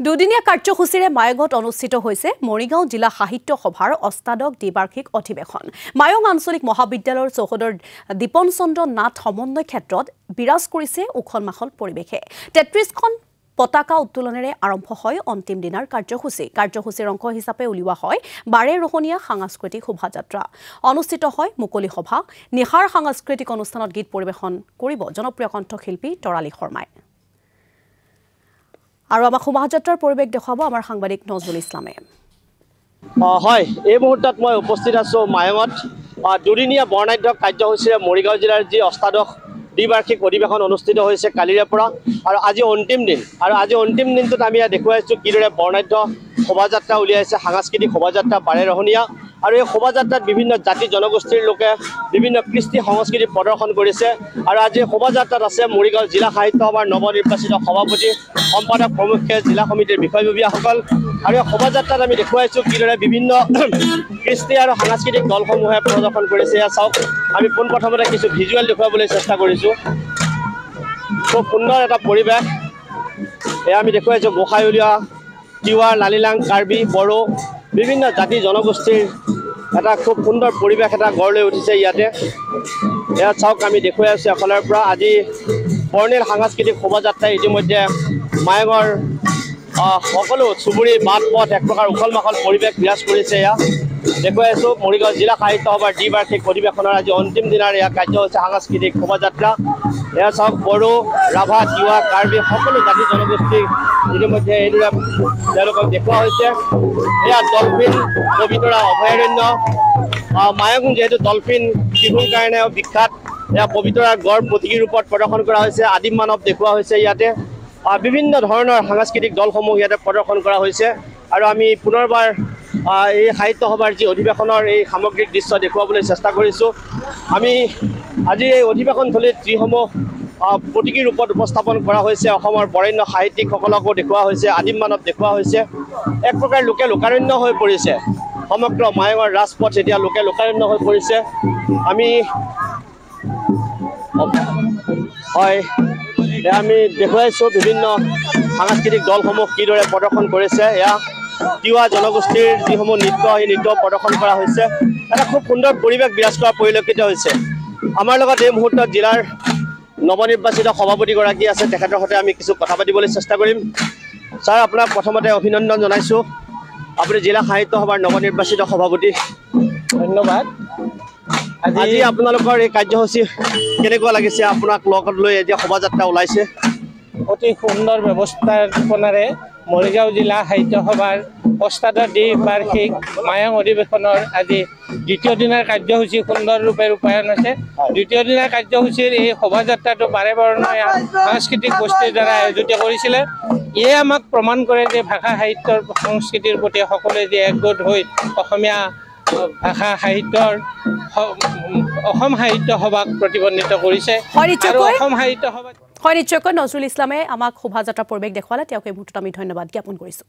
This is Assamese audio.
দুদিনীয়া কাৰ্যসূচীৰে মায়ঙত অনুষ্ঠিত হৈছে মৰিগাঁও জিলা সাহিত্য সভাৰ অষ্টাদশ দ্বিবাৰ্ষিক অধিৱেশন। মায়ং আঞ্চলিক মহাবিদ্যালয়ৰ চৌহদৰ দীপন চন্দ্ৰ নাথ সমন্বয় ক্ষেত্ৰত বিৰাজ কৰিছে উখল মাখল পৰিৱেশে। ৩৩খন পতাকা উত্তোলনেৰে আৰম্ভ হয় অন্তিম দিনাৰ কাৰ্যসূচী। কাৰ্যসূচীৰ অংশ হিচাপে উলিওৱা হয় বাৰেৰহণীয়া সাংস্কৃতিক শোভাযাত্ৰা। অনুষ্ঠিত হয় মুকলি সভা। নিশাৰ সাংস্কৃতিক অনুষ্ঠানত গীত পৰিৱেশন কৰিব জনপ্ৰিয় কণ্ঠশিল্পী তৰালী শৰ্মাই। আৰু আমাক শোভাযাত্ৰাৰ পৰিৱেশ দেখুৱাব আমাৰ সাংবাদিক নজৰুল ইছলামে। হয়, এই মুহূৰ্তত মই উপস্থিত আছো মায়ঙত দুদিনীয়া বৰ্ণাঢ্য কাৰ্যসূচীৰে মৰিগাঁও জিলাৰ যি অষ্টাদশ দ্বিবাৰ্ষিক অধিৱেশন অনুষ্ঠিত হৈছে কালিৰে পৰা আৰু আজি অন্তিম দিন। আৰু আজি অন্তিম দিনটোত আমি দেখুৱাইছোঁ কিদৰে বৰ্ণাঢ্য শোভাযাত্ৰা উলিয়াইছে, সাংস্কৃতিক শোভাযাত্ৰা বাৰেৰহণীয়া। আৰু এই শোভাযাত্ৰাত বিভিন্ন জাতি জনগোষ্ঠীৰ লোকে বিভিন্ন কৃষ্টি সংস্কৃতি প্ৰদৰ্শন কৰিছে। আৰু আজি শোভাযাত্ৰাত আছে মৰিগাঁও জিলা সাহিত্য সভাৰ নৱনিৰ্বাচিত সভাপতি, সম্পাদক প্ৰমুখ্যে, জিলা সমিতিৰ বিষয়ববীয়াসকল। আৰু এই শোভাযাত্ৰাত আমি দেখুৱাইছোঁ কিদৰে বিভিন্ন কৃষ্টি আৰু সাংস্কৃতিক দলসমূহে প্ৰদৰ্শন কৰিছে। এয়া চাওক, আমি পোনপ্ৰথমতে কিছু ভিজুৱেল দেখুৱাবলৈ চেষ্টা কৰিছোঁ। খুব সুন্দৰ এটা পৰিৱেশ। এয়া আমি দেখুৱাইছোঁ গোসাঁই উলিওৱা তিৱা, লালিলাং, কাৰ্বি, বড়ো বিভিন্ন জাতি জনগোষ্ঠীৰ এটা খুব সুন্দৰ পৰিৱেশ এটা গঢ় লৈ উঠিছে ইয়াতে। এয়া চাওক, আমি দেখুৱাই আছোঁ এফালৰ পৰা আজি বৰ্ণিল সাংস্কৃতিক শোভাযাত্ৰাই ইতিমধ্যে মায়ঙৰ সকলো চুবুৰী বাট পথ এক প্ৰকাৰ উখল মাখল পৰিৱেশ বিৰাজ কৰিছে। এয়া দেখুৱাই আছোঁ মৰিগাঁও জিলা সাহিত্য সভাৰ দ্বিবাৰ্ষিক অধিৱেশনৰ আজি অন্তিম দিনাৰ এয়া কাৰ্য হৈছে সাংস্কৃতিক শোভাযাত্ৰা। এয়া চাওক, বড়ো, ৰাভা, তিৱা, কাৰ্বি সকলো জাতি জনগোষ্ঠী ইতিমধ্যে এইদৰে তেওঁলোকক দেখুওৱা হৈছে। এয়া ডলফিন পবিতৰা অভয়াৰণ্য। মায়ং যিহেতু ডলফিন শিশুৰ কাৰণে বিখ্যাত, এয়া পবিতৰাৰ গড় প্ৰতীকী ৰূপত প্ৰদৰ্শন কৰা হৈছে। আদিম মানৱ দেখুওৱা হৈছে ইয়াতে। বিভিন্ন ধৰণৰ সাংস্কৃতিক দলসমূহ ইয়াতে প্ৰদৰ্শন কৰা হৈছে। আৰু আমি পুনৰবাৰ এই সাহিত্য সভাৰ যি অধিৱেশনৰ এই সামগ্ৰিক দৃশ্য দেখুৱাবলৈ চেষ্টা কৰিছোঁ। আমি আজি এই অধিৱেশনথলীত যিসমূহ প্ৰতীকী ৰূপত উপস্থাপন কৰা হৈছে, অসমৰ বৰেণ্য সাহিত্যিকসকলকো দেখুওৱা হৈছে, আদিম মানৱ দেখুওৱা হৈছে। এক প্ৰকাৰ লোকে লোকাৰণ্য হৈ পৰিছে। সমগ্ৰ মায়ঙৰ ৰাজপথ এতিয়া লোকে লোকাৰণ্য হৈ পৰিছে। আমি দেখুৱাইছোঁ বিভিন্ন সাংস্কৃতিক দলসমূহ কিদৰে প্ৰদৰ্শন কৰিছে। এয়া তিৱা জনগোষ্ঠীৰ যিসমূহ নৃত্য, সেই নৃত্য প্ৰদৰ্শন কৰা হৈছে। এটা খুব সুন্দৰ পৰিৱেশ বিৰাজ কৰা পৰিলক্ষিত হৈছে। আমাৰ লগত এই মুহূৰ্তত জিলাৰ নৱনিৰ্বাচিত সভাপতিগৰাকী আছে, তেখেতৰ সৈতে আমি কিছু কথা পাতিবলৈ চেষ্টা কৰিম। ছাৰ, আপোনাক প্ৰথমতে অভিনন্দন জনাইছোঁ। আপুনি জিলা সাহিত্য সভাৰ নৱনিৰ্বাচিত সভাপতি। ধন্যবাদ। আজি আপোনালোকৰ এই কাৰ্যসূচী কেনেকুৱা লাগিছে? আপোনাক লগত লৈ এতিয়া শোভাযাত্ৰা ওলাইছে। অতি সুন্দৰ ব্যৱস্থাপনাৰে মৰিগাঁও জিলা সাহিত্য সভাৰ অষ্টাদশ দ্বিবাৰ্ষিক মায়ং অধিৱেশনৰ আজি দ্বিতীয় দিনাৰ কাৰ্যসূচী সুন্দৰৰূপে ৰূপায়ণ হৈছে। দ্বিতীয় দিনাৰ কাৰ্যসূচীৰ এই শোভাযাত্ৰাটো বাৰেবৰণীয়া সাংস্কৃতিক গোষ্ঠীৰ দ্বাৰা আয়োজিত কৰিছিলে। ইয়ে আমাক প্ৰমাণ কৰে যে ভাষা সাহিত্যৰ সংস্কৃতিৰ প্ৰতি সকলোৱে যে একগোট হৈ অসমীয়া ভাষা সাহিত্যৰ অসম সাহিত্য সভাক প্ৰতিবন্ধিত কৰিছে। নিশ্চয়কৈ নজৰুল ইছলামে আমাক শোভাযাত্ৰা পৰিৱেশ দেখুৱালে। তেওঁক এই মুহূৰ্তত আমি ধন্যবাদ জ্ঞাপন কৰিছোঁ।